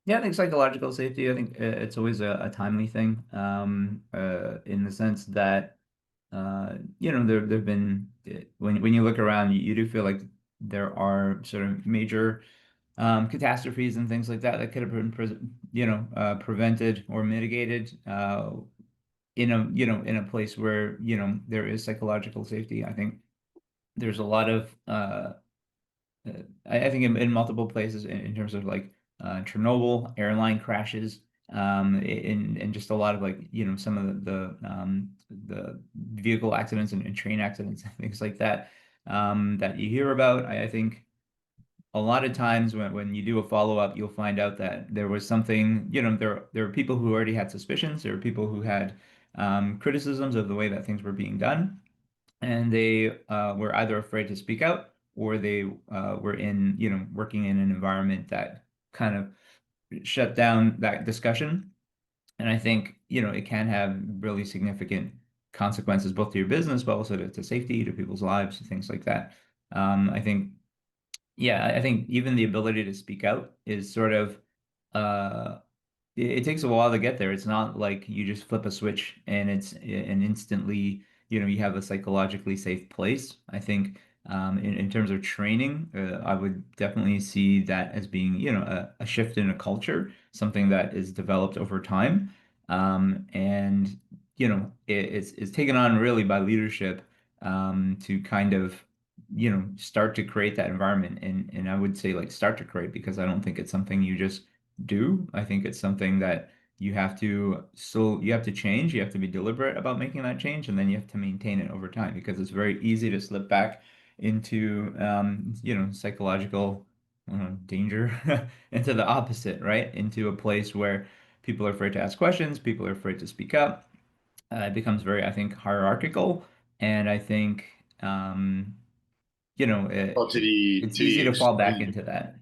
Yeah, I think psychological safety, I think it's always a timely thing, in the sense that, there've been, when you look around, you do feel like there are sort of major catastrophes and things like that that could have been, prevented or mitigated, in a place where, there is psychological safety. I think there's a lot of, I think in multiple places in terms of like Chernobyl, airline crashes, and just a lot of like some of the vehicle accidents and train accidents and things like that, that you hear about. I think a lot of times when you do a follow-up, you'll find out that there was something, there are people who already had suspicions, there are people who had criticisms of the way that things were being done, and they were either afraid to speak out or they were working in an environment that kind of shut down that discussion. And I think, it can have really significant consequences both to your business, but also to safety, to people's lives, things like that. I think, yeah, I think even the ability to speak out is sort of uh, it takes a while to get there. It's not like you just flip a switch and and instantly, you have a psychologically safe place. I think in terms of training, I would definitely see that as being, a shift in a culture, something that is developed over time. And, it's taken on really by leadership to kind of, start to create that environment. And I would say like start to create because I don't think it's something you just do. I think it's something that you have to change. You have to be deliberate about making that change, and then you have to maintain it over time because it's very easy to slip back into psychological danger into the opposite, right? Into a place where people are afraid to ask questions, people are afraid to speak up. It becomes very, I think, hierarchical, and I think Well, it's easy to fall back into that.